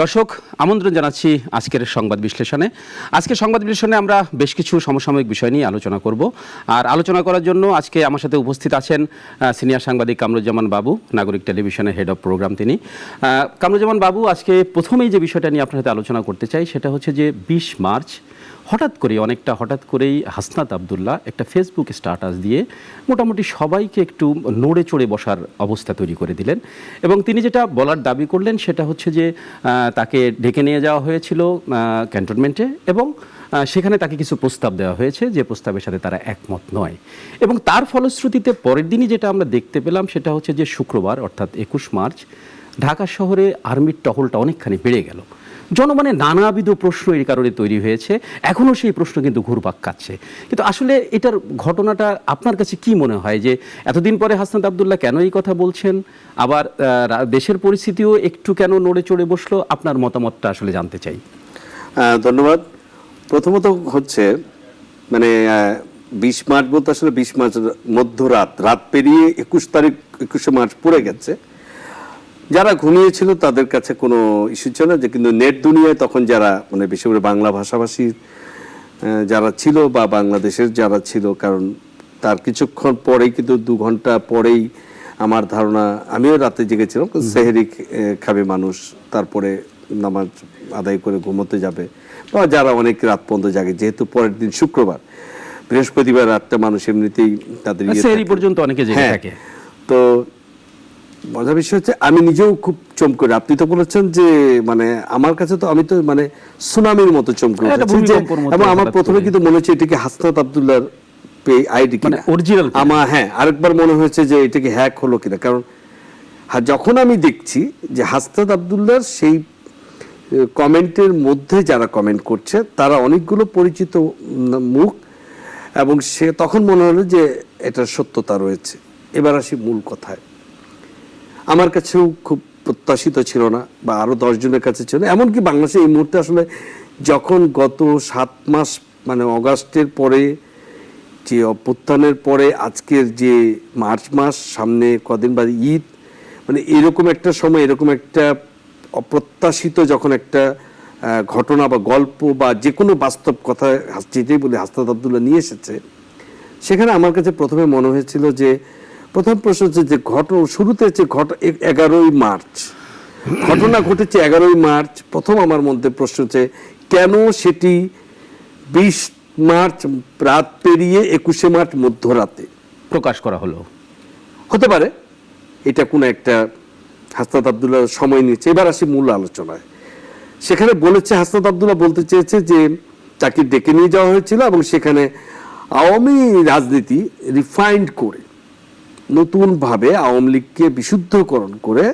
দর্শক আমন্ত্রণ জানাচ্ছি আজকের সংবাদ বিশ্লেষণে। আজকের সংবাদ বিশ্লেষণে আমরা বেশ কিছু সমসাময়িক বিষয় নিয়ে আলোচনা করব। আর আলোচনা করার জন্য আজকে আমার সাথে উপস্থিত আছেন সিনিয়র সাংবাদিক কামরুজ্জামান বাবু, নাগরিক টেলিভিশনের হেড অফ প্রোগ্রাম তিনি। কামরুজ্জামান বাবু, আজকে প্রথমেই যে বিষয়টা নিয়ে আপনার সাথে আলোচনা করতে চাই সেটা হচ্ছে যে 20 মার্চ হঠাৎ করেই হাসনাত আবদুল্লাহ একটা ফেসবুক স্ট্যাটাস দিয়ে মোটামুটি সবাইকে একটু নড়ে চড়ে বসার অবস্থা তৈরি করে দিলেন। এবং তিনি যেটা বলার দাবি করলেন সেটা হচ্ছে যে তাকে ডেকে নিয়ে যাওয়া হয়েছিল ক্যান্টনমেন্টে এবং সেখানে তাকে কিছু প্রস্তাব দেওয়া হয়েছে যে প্রস্তাবের সাথে তারা একমত নয়। এবং তার ফলশ্রুতিতে পরের দিনই যেটা আমরা দেখতে পেলাম সেটা হচ্ছে যে শুক্রবার অর্থাৎ 21 মার্চ ঢাকা শহরে আর্মির টহলটা অনেকখানি বেড়ে গেল। জনমনে নানাবিধ প্রশ্ন এর কারণে তৈরি হয়েছে, এখনও সেই প্রশ্ন কিন্তু ঘুরপাক খাচ্ছে। কিন্তু আসলে এটার ঘটনাটা আপনার কাছে কি মনে হয় যে এতদিন পরে হাসনাত আবদুল্লাহ কেন এই কথা বলছেন, আবার দেশের পরিস্থিতিও একটু কেন নড়ে চড়ে বসলো? আপনার মতামতটা আসলে জানতে চাই। ধন্যবাদ। প্রথমত হচ্ছে মানে 20 মার্চ বলতে আসলে 20 মার্চ রাত পেরিয়ে 21 মার্চ পড়ে গেছে। যারা ঘুমিয়েছিল তাদের কাছে কোনো ইস্যু ছিল না, যে কিন্তু নেট দুনিয়ায় তখন যারা মানে বিশেষ করে বাংলা ভাষাভাষী যারা ছিল বা বাংলাদেশের যারা ছিল, কারণ তার কিছুক্ষণ পরেই কিন্তু 2 ঘন্টা পরেই আমার ধারণা আমিও রাতে জেগেছিলাম, সেহরি খাবে মানুষ, তারপরে নামাজ আদায় করে ঘুমোতে যাবে, বা যারা অনেক রাত পর্যন্ত জাগে, যেহেতু পরের দিন শুক্রবার, বৃহস্পতিবার রাতটা মানুষ এমনিতেই তাদের সেহরি পর্যন্ত অনেকে জেগে থাকে। তো মজার বিষয় হচ্ছে আমি নিজেও খুব চমকে, আপনি তো বলেছেন যে মানে আমার কাছে তো আমি তো মানে সুনামির মতো চমকে উঠেছি, এবং আমার প্রথমে কিন্তু মনে হচ্ছে এটা কি হাসনাত আবদুল্লাহর আইডি কিনা, অরিজিনাল আমার আরেকবার মনে হয়েছে যে এটা কি হ্যাক হলো কিনা। কারণ যখন আমি দেখছি যে হাসনাত আবদুল্লাহর সেই কমেন্টের মধ্যে যারা কমেন্ট করছে তারা অনেকগুলো পরিচিত মুখ, এবং সে তখন মনে হলো যে এটার সত্যতা রয়েছে। এবার আসি মূল কথায়। আমার কাছেও খুব প্রত্যাশিত ছিল না, বা আরো 10 জনের কাছে ছিল না। এমনকি বাংলাদেশে এই মুহূর্তে আসলে যখন গত 7 মাস মানে অগাস্টের পরে যে অভ্যুত্থানের পরে আজকের যে মার্চ মাস, সামনে কদিন বাদে ঈদ, মানে এরকম একটা সময়, এরকম একটা অপ্রত্যাশিত যখন একটা ঘটনা বা গল্প বা যে কোনো বাস্তব কথা যেটাই বলে হাসনাত আবদুল্লাহ নিয়ে এসেছে, সেখানে আমার কাছে প্রথমে মনে হয়েছিল যে প্রথম প্রশ্ন হচ্ছে যে শুরুতে হচ্ছে 11ই মার্চ ঘটনা ঘটেছে। 11ই মার্চ প্রথম আমার মধ্যে প্রশ্ন হচ্ছে কেন সেটি 20 মার্চ রাত পেরিয়ে 21 মার্চ মধ্যরাতে প্রকাশ করা হলো। হতে পারে এটা কোনো একটা হাসনাত আবদুল্লাহ সময় নিচ্ছে। এবার আসি মূল আলোচনায়। সেখানে বলেছে হাসনাত আবদুল্লাহ বলতে চেয়েছে যে তাকে ডেকে নিয়ে যাওয়া হয়েছিল এবং সেখানে আওয়ামী রাজনীতি রিফাইন্ড করে নতুনভাবে আওয়ামী লীগকে বিশুদ্ধকরণ করে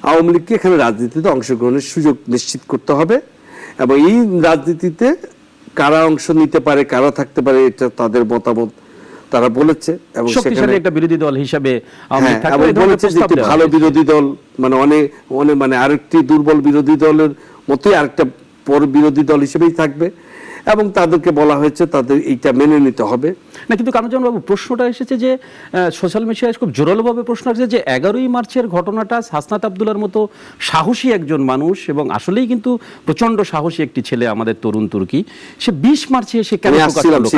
আওয়ামী লীগকে এখানে রাজনীতিতে অংশগ্রহণের সুযোগ নিশ্চিত করতে হবে, এবং এই রাজনীতিতে কারা অংশ নিতে পারে, কারা থাকতে পারে, এটা তাদের মতামত তারা বলেছে। এবং সেখানে একটা বিরোধী দল হিসেবে বলেছে যে একটি ভালো বিরোধী দল মানে অনেক মানে আরেকটি দুর্বল বিরোধী দলের মতোই আরেকটা পর বিরোধী দল হিসেবেই থাকবে, এবং তাদেরকে বলা হয়েছে তাদের এইটা মেনে নিতে হবে না। কিন্তু কামরুজ্জামান বাবু, প্রশ্নটা এসেছে যে সোশ্যাল মিডিয়ায় খুব জোরালোভাবে প্রশ্ন আসছে যে 11ই মার্চের ঘটনাটা হাসনাত আবদুল্লাহর মতো সাহসী একজন মানুষ, এবং আসলেই কিন্তু প্রচন্ড সাহসী একটি ছেলে আমাদের তরুণ তুর্কি, সে 20 মার্চে এসে কেন প্রকাশ করলো?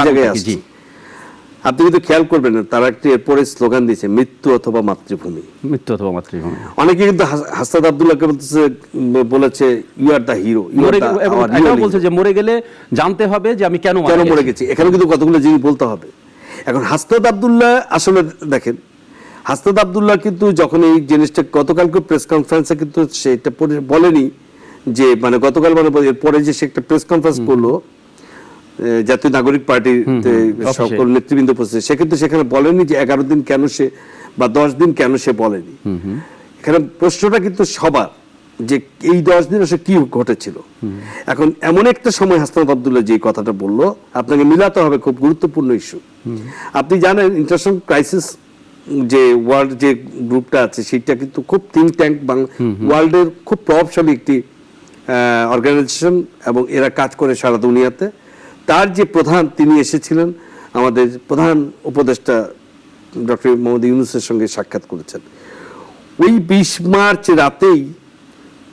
আপনি কিন্তু খেয়াল করবেন না, তারা একটি এরপরে স্লোগান দিয়েছে মৃত্যু অথবা মাতৃভূমি, মৃত্যু অথবা মাতৃভূমি। অনেকে কিন্তু হাসনাত আবদুল্লাহকে বলেছে ইউ আর দা হিরো, বলছে যে মরে গেলে জানতে হবে যে আমি কেন মরে গেছি। এখানে কিন্তু কতগুলো জিনিস বলতে হবে। এখন হাসনাত আবদুল্লাহ আসলে দেখেন, হাসনাত আবদুল্লাহ কিন্তু যখন এই জিনিসটা গতকালকে প্রেস কনফারেন্সে কিন্তু সেটা বলেনি যে মানে গতকাল মানে পরে যে সে একটা প্রেস কনফারেন্স করলো জাতীয় নাগরিক পার্টির সকল নেতৃবৃন্দ উপস্থিত, সে কিন্তু সেখানে বলেনি যে 11 দিন কেন সে বা 10 দিন কেন সে বলেনি। এখানে প্রশ্নটা কিন্তু সবার যে এই 10 দিন আসলে কি ঘটেছিল। এখন এমন একটা সময় হাসনাত আবদুল্লাহ যে কথাটা বললো আপনাকে মিলাতে হবে, খুব গুরুত্বপূর্ণ ইস্যু। আপনি জানেন ইন্টারন্যাশনাল ক্রাইসিস যে ওয়ার্ল্ড যে গ্রুপটা আছে সেটা কিন্তু খুব থিঙ্ক ট্যাঙ্ক ওয়ার্ল্ডের খুব প্রভাবশালী একটি অর্গানাইজেশন, এবং এরা কাজ করে সারা দুনিয়াতে। তার যে প্রধান তিনি এসেছিলেন, আমাদের প্রধান উপদেষ্টা ডক্টর মোহাম্মদ ইউনূসের সঙ্গে সাক্ষাৎ করেছেন। ওই 20 মার্চ রাতেই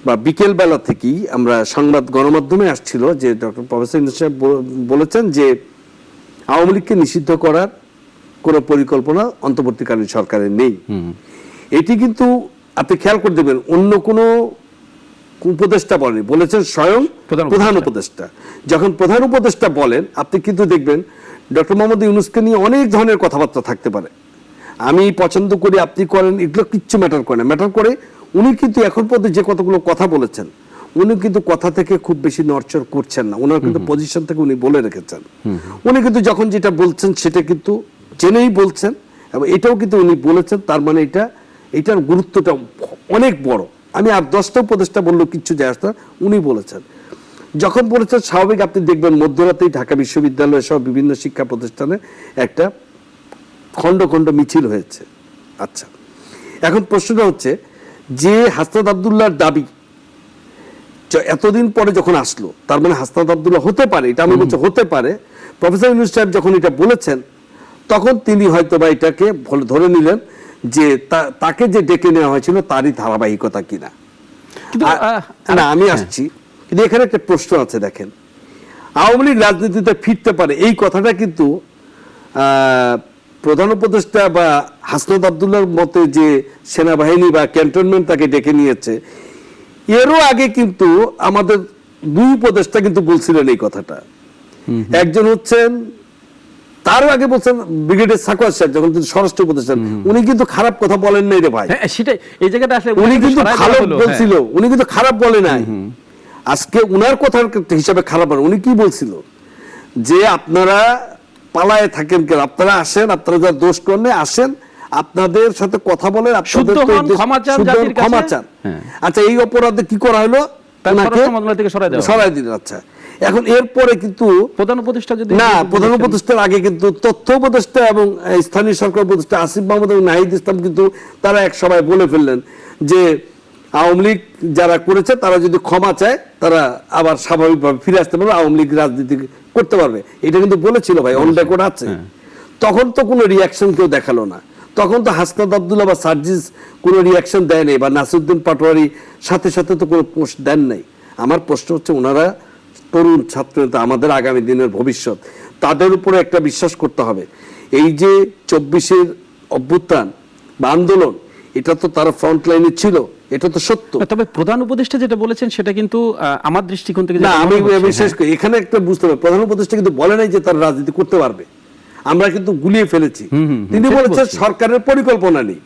বা বিকেল বেলা থেকেই আমরা সংবাদ গণমাধ্যমে আসছিল যে ডক্টর প্রফেসর ইউনূস সাহেব বলেছেন যে আওয়ামী লীগকে নিষিদ্ধ করার কোনো পরিকল্পনা অন্তর্বর্তীকালীন সরকারের নেই। এটি কিন্তু আপনি খেয়াল করে দেবেন অন্য কোনো উপদেষ্টা বলেন, বলেছেন স্বয়ং প্রধান উপদেষ্টা। যখন প্রধান উপদেষ্টা বলেন আপনি কিন্তু দেখবেন ডক্টর মোহাম্মদ ইউনূসকে নিয়ে অনেক ধরনের কথাবার্তা থাকতে পারে, আমি পছন্দ করি আপনি করেন, এগুলো কিচ্ছু ম্যাটার করে না। ম্যাটার করে উনি কিন্তু এখন পর্যন্ত যে কতগুলো কথা বলেছেন উনি কিন্তু কথা থেকে খুব বেশি নড়চড় করছেন না, ওনার কিন্তু পজিশন থেকে উনি বলে রেখেছেন। উনি কিন্তু যখন যেটা বলছেন সেটা কিন্তু জেনেই বলছেন এবং এটাও কিন্তু উনি বলেছেন, তার মানে এটার গুরুত্বটা অনেক বড়। আমি আর 10টা উপদেষ্টা বললেও কিচ্ছু যায় আসে না, উনি বলেছেন। যখন বলেছেন স্বাভাবিক আপনি দেখবেন মধ্যরাতেই ঢাকা বিশ্ববিদ্যালয় সহ বিভিন্ন শিক্ষা প্রতিষ্ঠানে একটা খণ্ড খণ্ড মিছিল হয়েছে। আচ্ছা, এখন প্রশ্নটা হচ্ছে যে হাসনাত আব্দুল্লাহর দাবি এতদিন পরে যখন আসলো, তার মানে হাসনাত আব্দুল্লাহ হতে পারে, এটা আমি বলছি হতে পারে। প্রফেসর ইউনূস সাহেব যখন এটা বলেছেন তখন তিনি হয়তো বা এটাকে ধরে নিলেন যে তাকে যে ডেকে নেওয়া হয়েছিল তারই ধারাবাহিকতা কিনা। না, আমি আসছি, কিন্তু এখানে একটা প্রশ্ন আছে। দেখেন, আওয়ামী লীগ রাজনীতিতে ফিরতে পারে এই কথাটা কিন্তু প্রধান উপদেষ্টা বা হাসনাত আব্দুল্লাহর মতে যে সেনাবাহিনী বা ক্যান্টনমেন্ট তাকে ডেকে নিয়েছে, এরও আগে কিন্তু আমাদের 2 উপদেষ্টা কিন্তু বলছিলেন এই কথাটা। একজন হচ্ছেন, তারও আগে বলছেন ব্রিগেডিয়ার সাকওয়াত সাহেব, যখন তিনি স্বরাষ্ট্র উপদেষ্টা, উনি কিন্তু খারাপ কথা বলেন নাই রে ভাই। সেটাই, এই জায়গাটা আসলে উনি কিন্তু ভালো বলছিল, উনি কিন্তু খারাপ বলে নাই। আজকে উনার কথার হিসাবে খারাপ বলেন। উনি কি বলছিল যে আপনারা পালায়ে থাকেন কেন, আপনারা আসেন, আপনারা যা দোষ করেন আসেন, আপনাদের সাথে কথা বলেন, আপনাদের ক্ষমা চান। আচ্ছা, এই অপরাধে কি করা হলো, সরাই দিলেন। আচ্ছা, এখন এরপরে কিন্তু প্রধান উপদেষ্টা যদি না, প্রধান উপদেষ্টার আগে কিন্তু তথ্য উপদেষ্টা এবং স্থানীয় সরকার উপদেষ্টা আসিফ মাহমুদ এবং নাহিদ ইসলাম কিন্তু তারা এক সভায় বলে ফেললেন যে আওয়ামী লীগ যারা করেছে তারা যদি ক্ষমা চায় তারা আবার স্বাভাবিকভাবে ফিরে আসতে পারবে, আওয়ামী লীগ রাজনীতি করতে পারবে। এটা কিন্তু বলেছিল ভাই, অন রেকর্ড আছে। তখন তো কোনো রিয়াকশন কেউ দেখালো না, তখন তো হাসনাত আব্দুল্লাহ বা সার্জিস কোনো রিয়াকশন দেয় নাই, বা নাসিরউদ্দিন পাটোয়ারি সাথে সাথে তো কোনো পোস্ট দেন নাই। আমার প্রশ্ন হচ্ছে ওনারা তরুণ ছাত্র, আমাদের আগামী দিনের ভবিষ্যৎ, তাদের উপরে একটা বিশ্বাস করতে হবে। এই যে 24-এর অভ্যুত্থান বা আন্দোলন, এটা তো তারা ফ্রন্ট লাইনে ছিল, এটা তো সত্য। তবে প্রধান উপদেষ্টা যেটা বলেছেন সেটা কিন্তু আমার দৃষ্টিকোণ থেকে না, আমি বিশেষ করে এখানে একটা বুঝতে হবে, প্রধান উপদেষ্টা কিন্তু বলে নাই যে তারা রাজনীতি করতে পারবে, আমরা কিন্তু গুলিয়ে ফেলেছি। তিনি বলেছেন সরকারের পরিকল্পনা নেই।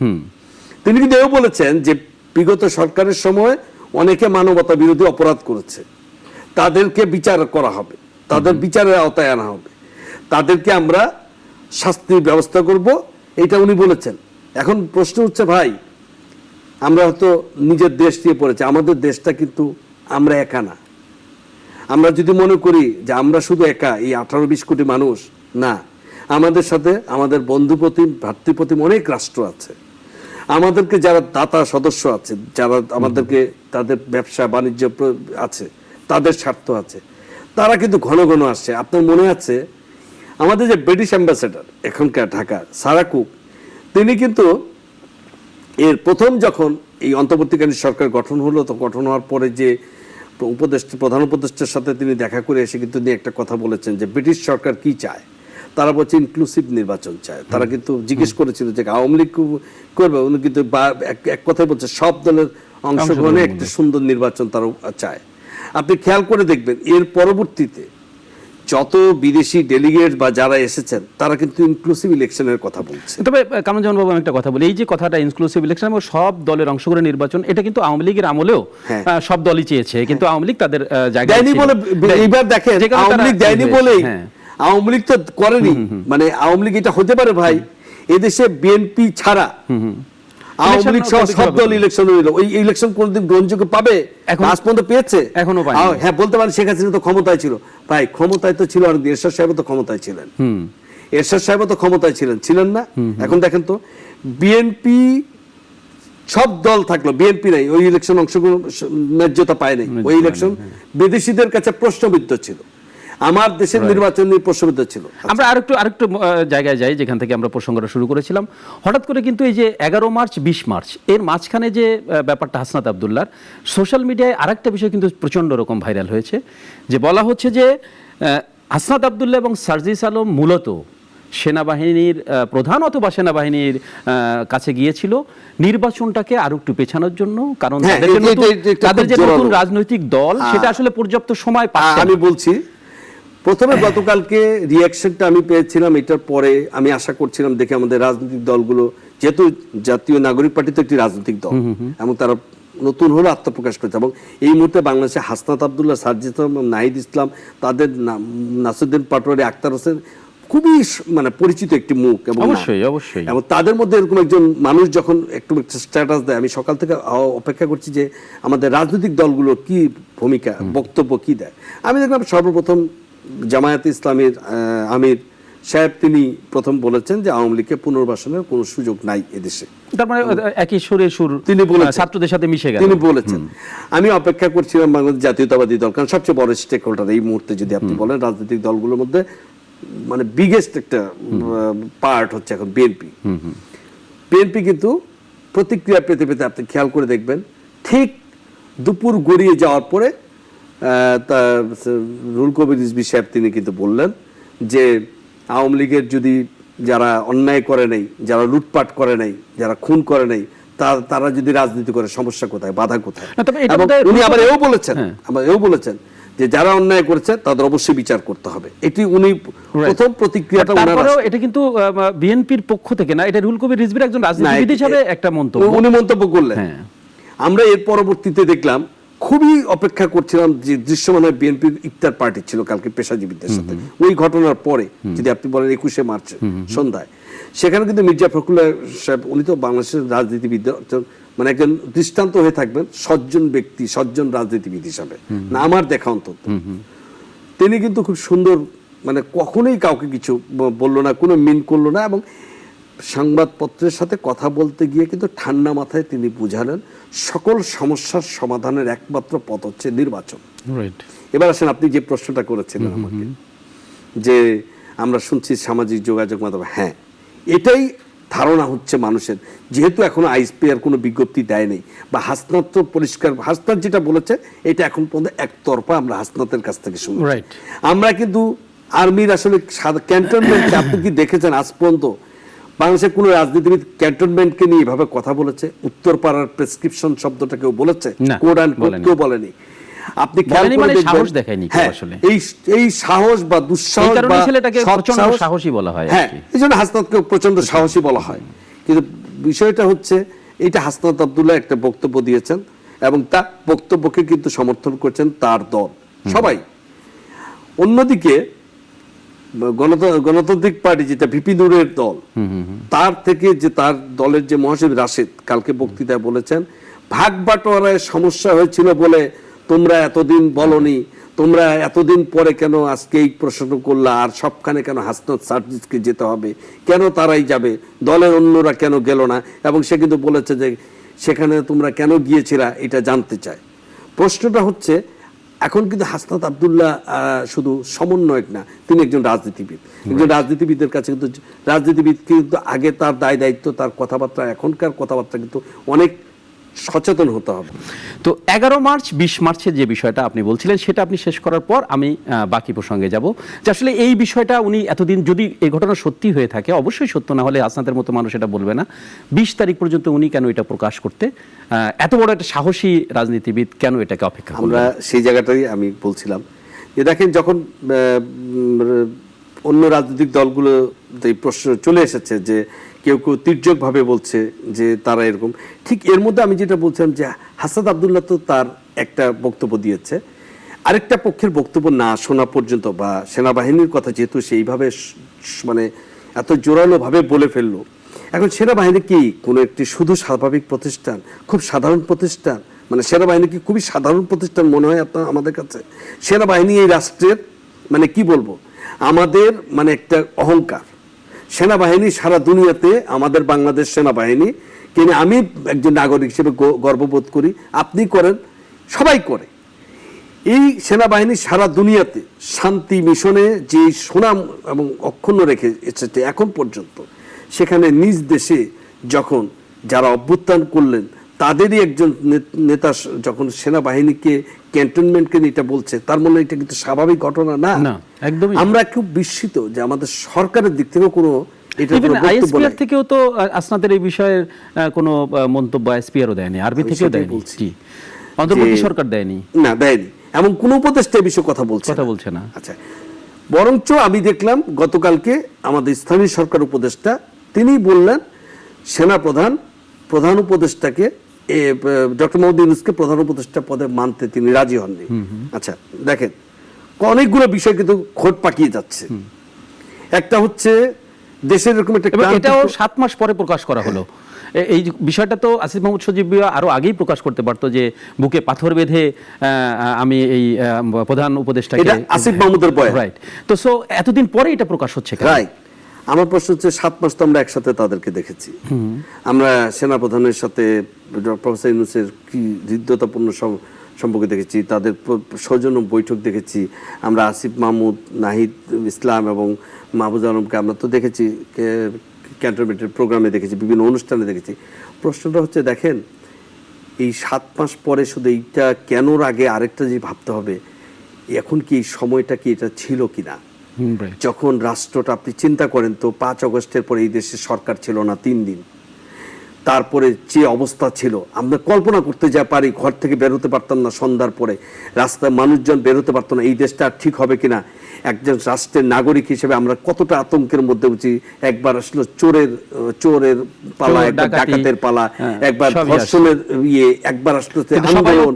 তিনি কিন্তু এও বলেছেন যে বিগত সরকারের সময় অনেকে মানবতা বিরোধী অপরাধ করেছে, তাদেরকে বিচার করা হবে, তাদের বিচারের আওতায় আনা হবে, তাদেরকে আমরা শাস্তির ব্যবস্থা করব, এটা উনি বলেছেন। এখন প্রশ্ন হচ্ছে ভাই, আমরা হয়তো নিজের দেশ দিয়ে পড়েছি, আমাদের দেশটা কিন্তু আমরা একা না। আমরা যদি মনে করি যে আমরা শুধু একা, এই 18-20 কোটি মানুষ না, আমাদের সাথে আমাদের বন্ধুপ্রতিম ভ্রাতৃপ্রতিম অনেক রাষ্ট্র আছে, আমাদেরকে যারা দাতা সদস্য আছে, যারা আমাদেরকে তাদের ব্যবসা বাণিজ্য আছে, তাদের স্বার্থ আছে, তারা কিন্তু ঘন ঘন আসছে। আপনার মনে আছে আমাদের যে ব্রিটিশ অ্যাম্বাসেডার এখনকার ঢাকা সারা কুক, তিনি কিন্তু এর প্রথম যখন এই অন্তর্বর্তীকালীন সরকার গঠন হলো, তো গঠন হওয়ার পরে যে প্রধান উপদেষ্টার সাথে তিনি দেখা করে এসে কিন্তু তিনি একটা কথা বলেছেন যে ব্রিটিশ সরকার কি চায়, তারা বলছে ইনক্লুসিভ নির্বাচন চায়। তারা কিন্তু জিজ্ঞেস করেছিল যে আওয়ামী লীগ করবে, উনি কিন্তু এক কথায় বলছে সব দলের অংশগ্রহণে একটা সুন্দর নির্বাচন তারা চায়। আপনি খেয়াল করে দেখবেন এর পরবর্তীতে যত বিদেশি ডেলিগেট বা যারা এসেছেন তারা কিন্তু ইনক্লুসিভ ইলেকশনের কথা বলছে। তবে কামরুজ্জামান বাবু, আমি একটা কথা বলি, এই যে কথাটা ইনক্লুসিভ ইলেকশন এবং সব দলের অংশগ্রহণ নির্বাচন, এটা কিন্তু আওয়ামী লীগের আমলেও সব দলই চেয়েছে, কিন্তু আওয়ামী লীগ তাদের জায়গায় দেয়নি বলে। এইবার দেখেন আওয়ামী লীগ দেয়নি বলেই, আওয়ামী লীগ তো করেনি, মানে আওয়ামী লীগ এটা হতে পারে ভাই, এদেশে বিএনপি ছাড়া আওয়ামী লীগ সব দল ইলেকশন হইল, ওই ইলেকশন কোনদিন গ্রহণযোগ্য পাবে? আজ পর্যন্ত পেয়েছে? এখনো পায়। হ্যাঁ, বলতে পারেন শেখ হাসিনা তো ক্ষমতায় ছিল, ভাই ক্ষমতায় তো ছিল, আর এরশাদ সাহেব তো ক্ষমতায় ছিলেন, এরশাদ সাহেব তো ক্ষমতায় ছিলেন না? এখন দেখেন তো বিএনপি সব দল থাকলো, বিএনপি নাই, ওই ইলেকশন অংশগ্রহণ ন্যায্যতা পায় নাই, ওই ইলেকশন বিদেশিদের কাছে প্রশ্নবিদ্ধ ছিল। আমার দেশের নির্বাচন নিয়ে প্রশ্নবিদ্ধ ছিল। আমরা আরেকটু জায়গায় যাই যেখান থেকে আমরা প্রসঙ্গটা শুরু করেছিলাম। হঠাৎ করে কিন্তু এই যে 11 মার্চ 20 মার্চ এর মাঝখানে যে ব্যাপারটা হাসনাত আব্দুল্লাহর সোশ্যাল মিডিয়ায় আরেকটা বিষয় কিন্তু প্রচণ্ড রকম ভাইরাল হয়েছে, যে বলা হচ্ছে যে হাসনাত আব্দুল্লাহ এবং সার্জিস আলম মূলত সেনাবাহিনীর প্রধান অথবা সেনাবাহিনীর কাছে গিয়েছিল নির্বাচনটাকে আরো একটু পেছানোর জন্য, কারণ তাদের যে নতুন রাজনৈতিক দল সেটা আসলে পর্যাপ্ত সময় পাচ্ছে। আমি বলছি প্রথমে গতকালকে রিয়াকশনটা আমি পেয়েছিলাম, এটার পরে আমি আশা করছিলাম দেখে আমাদের রাজনৈতিক দলগুলো, যেহেতু জাতীয় নাগরিক পার্টি তো একটি রাজনৈতিক দল এবং তারা নতুন হলে আত্মপ্রকাশ করেছে, এবং এই মুহূর্তে বাংলাদেশে হাসনাত আব্দুল্লাহ, সার্জিস আলম, নাহিদ ইসলাম, তাদের নাসিরউদ্দিন পাটোয়ারি, আক্তার হোসেন খুবই মানে পরিচিত একটি মুখ, এবং অবশ্যই এবং তাদের মধ্যে এরকম একজন মানুষ যখন একটু স্ট্যাটাস দেয়, আমি সকাল থেকে অপেক্ষা করছি যে আমাদের রাজনৈতিক দলগুলো কি ভূমিকা, বক্তব্য কি দেয়। আমি দেখলাম সর্বপ্রথম জামায়াতে ইসলামের আমির সাহেব তিনি প্রথম বলেছেন যে আওয়ামী লীগকে পুনর্বাসনের কোনো সুযোগ নাই এদেশে, তার মানে একই সুরে সুর তিনি বলেছেন, ছাত্রদের সাথে মিশে গেল তিনি বলেছেন। আমি অপেক্ষা করছিলাম বাংলাদেশ জাতীয়তাবাদী দল, কারণ সবচেয়ে বড় স্টেক হোল্ডার এই মুহূর্তে যদি আপনি বলেন রাজনৈতিক দলগুলোর মধ্যে মানে বিগেস্ট একটা পার্ট হচ্ছে এখন বিএনপি। বিএনপি কিন্তু প্রতিক্রিয়া পেতে পেতে আপনি খেয়াল করে দেখবেন ঠিক দুপুর গড়িয়ে যাওয়ার পরে রুহুল কবির রিজভী সাহেব তিনি কিন্তু বললেন যে আওয়ামী লীগের যদি যারা অন্যায় করে নাই, যারা লুটপাট করে নাই, যারা খুন করে নাই, তারা যদি রাজনীতি করে সমস্যা কোথায়, বাধা কোথায়। উনি আবার এও বলেছেন যে যারা অন্যায় করেছে তাদের অবশ্যই বিচার করতে হবে। এটি উনি প্রথম প্রতিক্রিয়াটা তারপরেও এটা কিন্তু বিএনপির পক্ষ থেকে না, এটা রুহুল কবির রিজভীর একজন রাজনীতিবিদ হিসেবে একটা মন্তব্য উনি মন্তব্য করলেন। আমরা এর পরবর্তীতে দেখলাম, খুবই অপেক্ষা করছিলাম যে দৃশ্যমান বিএনপির ইফতার পার্টি ছিল কালকে পেশাজীবীদের সাথে, ওই ঘটনার পরে যদি আপনি বলেন 21শে মার্চ সন্ধ্যায়, সেখানে কিন্তু মির্জা ফখরুল্লাহ সাহেব, উনি তো বাংলাদেশের রাজনীতিবিদ মানে একজন দৃষ্টান্ত হয়ে থাকবেন, সজ্জন ব্যক্তি, সজ্জন রাজনীতিবিদ হিসাবে না আমার দেখা অন্তত। তিনি কিন্তু খুব সুন্দর, মানে কখনোই কাউকে কিছু বললো না, কোনো মিন করলো না, এবং সংবাদপত্রের সাথে কথা বলতে গিয়ে কিন্তু ঠান্ডা মাথায় তিনি বুঝালেন সকল সমস্যার সমাধানের একমাত্র পথ হচ্ছে নির্বাচন। এবার আসেন আপনি যে প্রশ্নটা করেছিলেন আমাকে, যে আমরা শুনছি সামাজিক যোগাযোগ মাধ্যম, হ্যাঁ এটাই ধারণা হচ্ছে মানুষের, যেহেতু এখনো আইএসপিআর কোনো বিজ্ঞপ্তি দেয়নি, বা হাসনাত তো পরিষ্কার, হাসনাত যেটা বলেছে এটা এখন পর্যন্ত একতরফা আমরা হাসনাতের কাছ থেকে শুনি। আমরা কিন্তু আর্মির আসলে ক্যান্টনমেন্ট, আপনি কি দেখেছেন আজ পর্যন্ত বাংলাদেশের কোন রাজনীতিবিদ ক্যান্টনমেন্টকে নিয়ে এভাবে কথা বলেছে? উত্তরপাড়ার প্রেসক্রিপশন শব্দটা কেউ বলেছে? কোড অ্যান্ড কোড কেউ বলেনি। আপনি খেয়াল করে দেখবেন এই সাহস বা দুঃসাহস বা সাহসী বলা হয়, হ্যাঁ এই জন্য হাসনাতকে প্রচন্ড সাহসী বলা হয়। কিন্তু বিষয়টা হচ্ছে এটা হাসনাত আব্দুল্লাহ একটা বক্তব্য দিয়েছেন, এবং তার বক্তব্যকে কিন্তু সমর্থন করছেন তার দল সবাই। অন্যদিকে গণতান্ত্রিক পার্টি যেটা ভিপি নূরের দল, তার থেকে যে তার দলের যে মহাসচিব রাশেদ কালকে বক্তৃতায় বলেছেন ভাগ বাটোয়ারায় সমস্যা হয়েছিল বলে তোমরা এতদিন বলনি, তোমরা এতদিন পরে কেন আজকে এই প্রশ্ন করলা, আর সবখানে কেন হাসনাত সার্জিসকে যেতে হবে, কেন তারাই যাবে, দলের অন্যরা কেন গেল না, এবং সে কিন্তু বলেছে যে সেখানে তোমরা কেন গিয়েছিলা এটা জানতে চায়। প্রশ্নটা হচ্ছে এখন কিন্তু হাসনাত আব্দুল্লাহ শুধু সমন্বয়ক না, তিনি একজন রাজনীতিবিদ। একজন রাজনীতিবিদের কাছে কিন্তু রাজনীতিবিদ কিন্তু আগে তার দায় দায়িত্ব, তার কথাবার্তা, এখনকার কথাবার্তা কিন্তু অনেক সচেতন হতে হবে। তো 11 মার্চ 20 মার্চের যে বিষয়টা আপনি বলছিলেন সেটা আপনি শেষ করার পর আমি বাকি প্রসঙ্গে যাব, যে আসলে এই বিষয়টা উনি এতদিন যদি এই ঘটনা সত্যি হয়ে থাকে, অবশ্যই সত্য না হলে হাসনাতের মতো মানুষ এটা বলবে না, 20 তারিখ পর্যন্ত উনি কেন এটা প্রকাশ করতে, এত বড় একটা সাহসী রাজনীতিবিদ কেন এটাকে অপেক্ষা করবে? আমরা সেই জায়গাটাই আমি বলছিলাম যে দেখেন যখন অন্য রাজনৈতিক দলগুলো এই প্রশ্ন চলে এসেছে যে কেউ কেউ তির্যকভাবে বলছে যে তারা এরকম, ঠিক এর মধ্যে আমি যেটা বলছিলাম যে হাসনাত আব্দুল্লাহ তো তার একটা বক্তব্য দিয়েছে, আরেকটা পক্ষের বক্তব্য না শোনা পর্যন্ত, বা সেনাবাহিনীর কথা যেহেতু সেইভাবে মানে এত জোরালোভাবে বলে ফেললো, এখন সেনাবাহিনী কি কোনো একটি শুধু স্বাভাবিক প্রতিষ্ঠান, খুব সাধারণ প্রতিষ্ঠান, মানে সেনাবাহিনী কি খুবই সাধারণ প্রতিষ্ঠান মনে হয় আপনার আমাদের কাছে? সেনাবাহিনী এই রাষ্ট্রের মানে কি বলবো আমাদের মানে একটা অহংকার। সেনাবাহিনী সারা দুনিয়াতে, আমাদের বাংলাদেশ সেনাবাহিনী কিন্তু আমি একজন নাগরিক হিসেবে গর্ববোধ করি, আপনি করেন, সবাই করে। এই সেনাবাহিনী সারা দুনিয়াতে শান্তি মিশনে যে সুনাম এবং অক্ষুণ্ণ রেখে এসেছে এখন পর্যন্ত, সেখানে নিজ দেশে যখন যারা অভ্যুত্থান করলেন তাদেরই একজন নেতা যখন সেনাবাহিনীকে ক্যান্টনমেন্টকে নিয়ে এটা বলছে, তার মানে এটা কিন্তু স্বাভাবিক ঘটনা না। একদমই। আমরা খুব বিস্মিত যে আমাদের সরকারের দিক থেকেও কোনো এটা কোনো বক্তব্য আইএসপিআর নাই। থেকেও তো আসনাদের এই বিষয়ে কোনো মন্তব্য আইএসপিআরও দেয়নি, আরবি থেকেও সেটাই দেয়নি, বলছি। জি, অন্তর্বর্তী যে- সরকার দেয়নি, না, দেয়নি। এমন কোন উপদেষ্টা এই বিষয়ে কথা বলছে না। আচ্ছা, বরঞ্চ আমি দেখলাম গতকালকে আমাদের স্থানীয় সরকার উপদেষ্টা তিনি বললেন প্রধান উপদেষ্টাকে ডক্টর মোহাম্মদ ইউনূসকে প্রধান উপদেষ্টা পদে মানতে তিনি রাজি হননি। আচ্ছা দেখেন, অনেকগুলো বিষয় কিন্তু খোঁট পাকিয়ে যাচ্ছে। একটা হচ্ছে দেশের এরকম একটা এবং এটাও 7 মাস পরে প্রকাশ করা হলো। এই বিষয়টা তো আসিফ মাহমুদ সজীব ভুঁইয়া আরো আগেই প্রকাশ করতে পারতো যে বুকে পাথর বেঁধে আমি এই প্রধান উপদেষ্টাকে, এটা আসিফ মাহমুদের বয়ান, রাইট। তো সো এতদিন পরে এটা প্রকাশ হচ্ছে কেন? রাইট। আমার প্রশ্ন হচ্ছে 7 মাস তো আমরা একসাথে তাদেরকে দেখেছি, আমরা সেনাপ্রধানের সাথে প্রফেসর ইউনূসের কি হৃদ্যতাপূর্ণ সম্পর্ক দেখেছি, তাদের সৌজন্য বৈঠক দেখেছি, আমরা আসিফ মাহমুদ, নাহিদ ইসলাম এবং মাহফুজ আলমকে আমরা তো দেখেছি ক্যান্টনমেন্টের প্রোগ্রামে দেখেছি, বিভিন্ন অনুষ্ঠানে দেখেছি। প্রশ্নটা হচ্ছে দেখেন, এই 7 মাস পরে শুধু এইটা কেন আগে আরেকটা যে ভাবতে হবে, এখন কি এই সময়টা কি এটা ছিল কিনা? যখন রাষ্ট্রটা আপনি চিন্তা করেন তো 5 আগস্টের পরে এই দেশে সরকার ছিল না 3 দিন, তারপরে যে অবস্থা ছিল আমরা কল্পনা করতে যা পারি, ঘর থেকে বেরোতে পারতাম না, সন্ধ্যার পরে রাস্তায় মানুষজন বেরোতে পারতো না, এই দেশটা ঠিক হবে কিনা, একজন রাষ্ট্রের নাগরিক হিসেবে আমরা কতটা আতঙ্কের মধ্যে উঠি। একবার আসলে চোরের পালা, একবার ডাকাতের পালা, একবার ধর্ষণের একবার আসলে আন্দোলন,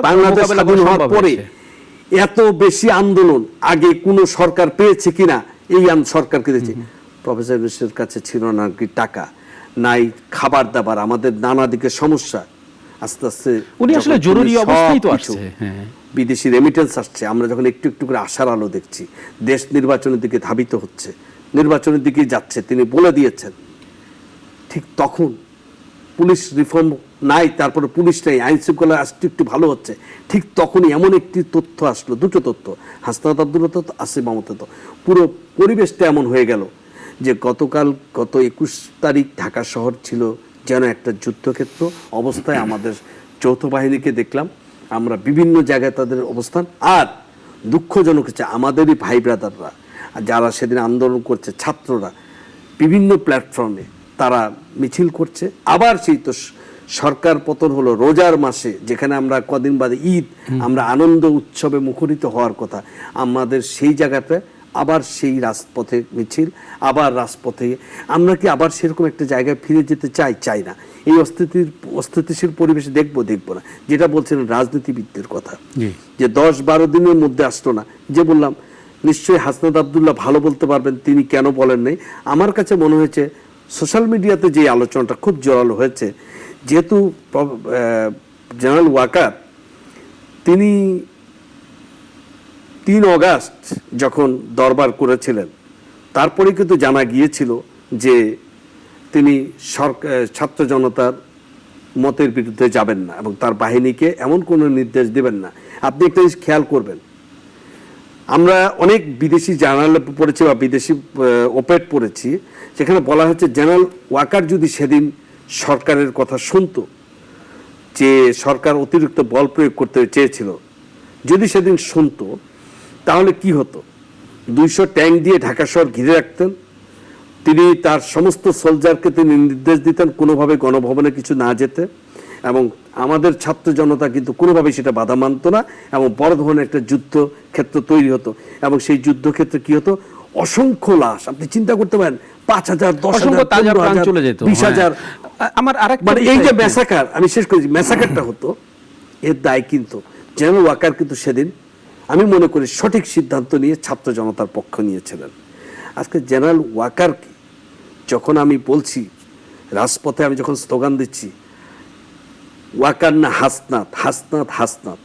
বাংলাদেশ স্বাধীন হওয়ার পরে এত বেশি আন্দোলন আগে কোন সরকার পেয়েছে কিনা, এই সরকারকে দিয়েছে। প্রফেসর ইউনূসের কাছে ছিল না কি টাকা, নাই খাবার দাবার, আমাদের নানা দিকে সমস্যা। আস্তে আস্তে উনি আসলে জরুরি অবস্থায় তো আসছে, বিদেশি রেমিটেন্স আসছে, আমরা যখন একটু একটু করে আশার আলো দেখছি, দেশ নির্বাচনের দিকে ধাবিত হচ্ছে, নির্বাচনের দিকে যাচ্ছে, তিনি বলে দিয়েছেন। ঠিক তখন পুলিশ রিফর্ম নাই, তারপরে পুলিশ নাই, আইন শৃঙ্খলা আসতে একটু ভালো হচ্ছে, ঠিক তখনই এমন একটি তথ্য আসলো, দুটো তথ্য, হাসনাত আব্দুল্লাহ তো আসিফ মাহমুদ তো, পুরো পরিবেশটা এমন হয়ে গেল যে গত 21 তারিখ ঢাকা শহর ছিল যেন একটা যুদ্ধক্ষেত্র অবস্থায়। আমাদের যৌথ বাহিনীকে দেখলাম, আমরা বিভিন্ন জায়গায় তাদের অবস্থান। আর দুঃখজনক হচ্ছে আমাদেরই ভাই ব্রাদাররা যারা সেদিন আন্দোলন করছে, ছাত্ররা বিভিন্ন প্ল্যাটফর্মে তারা মিছিল করছে। আবার সেই তো সরকার পতন হলো রোজার মাসে, যেখানে আমরা কদিন বাদে ঈদ, আমরা আনন্দ উৎসবে মুখরিত হওয়ার কথা, আমাদের সেই জায়গাতে আবার সেই রাজপথে মিছিল, আবার রাজপথে। আমরা কি আবার সেরকম একটা জায়গায় ফিরে যেতে চাই না? এই অস্থিতিশীল পরিবেশে দেখবো না, যেটা বলছিলেন রাজনীতিবিদদের কথা, যে 10-12 দিনের মধ্যে আসলো না, যে বললাম নিশ্চয়ই হাসনাত আব্দুল্লাহ ভালো বলতে পারবেন তিনি কেন বলেন নাই। আমার কাছে মনে হয়েছে সোশ্যাল মিডিয়াতে যে আলোচনাটা খুব জোরালো হয়েছে, যেহেতু জেনারেল ওয়াকার তিনি 3 আগস্ট যখন দরবার করেছিলেন, তারপরে কিন্তু জানা গিয়েছিল যে তিনি ছাত্র জনতার মতের বিরুদ্ধে যাবেন না এবং তার বাহিনীকে এমন কোনো নির্দেশ দেবেন না। আপনি একটা জিনিস খেয়াল করবেন, আমরা অনেক বিদেশি জার্নাল পড়েছি বা বিদেশি ওপেট পড়েছি, সেখানে বলা হচ্ছে জেনারেল ওয়াকার যদি সেদিন সরকারের কথা শুনতো, যে সরকার অতিরিক্ত বল প্রয়োগ করতে চেয়েছিল, যদি সেদিন শুনতো তাহলে কি হতো? 200 ট্যাঙ্ক দিয়ে ঢাকা শহর ঘিরে রাখতেন, তিনি তার সমস্ত সোলজারকে তিনি নির্দেশ দিতেন কোনোভাবে গণভবনে কিছু না যেতে, এবং আমাদের ছাত্র জনতা কিন্তু কোনোভাবেই সেটা বাধা মানত না, এবং বড় ধরনের একটা যুদ্ধ ক্ষেত্র তৈরি হতো। এবং সেই যুদ্ধক্ষেত্রে কি হতো? অসংখ্য লাশ, আপনি চিন্তা করতে পারেন, 5,000, 10,000, 15,000, 20,000। আমার আরেকটা মানে এই যে ম্যাসাকার, আমি শেষ করেছি, ম্যাসাকারটা হতো, এর দায় কিন্তু জেনারেল ওয়াকার কিন্তু সেদিন আমি মনে করি সঠিক সিদ্ধান্ত নিয়ে ছাত্র জনতার পক্ষ নিয়েছিলেন। আজকে জেনারেল ওয়াকারকে যখন আমি বলছি রাজপথে, আমি যখন স্লোগান দিচ্ছি ওয়াকার না হাসনাত, হাসনাত, হাসনাত,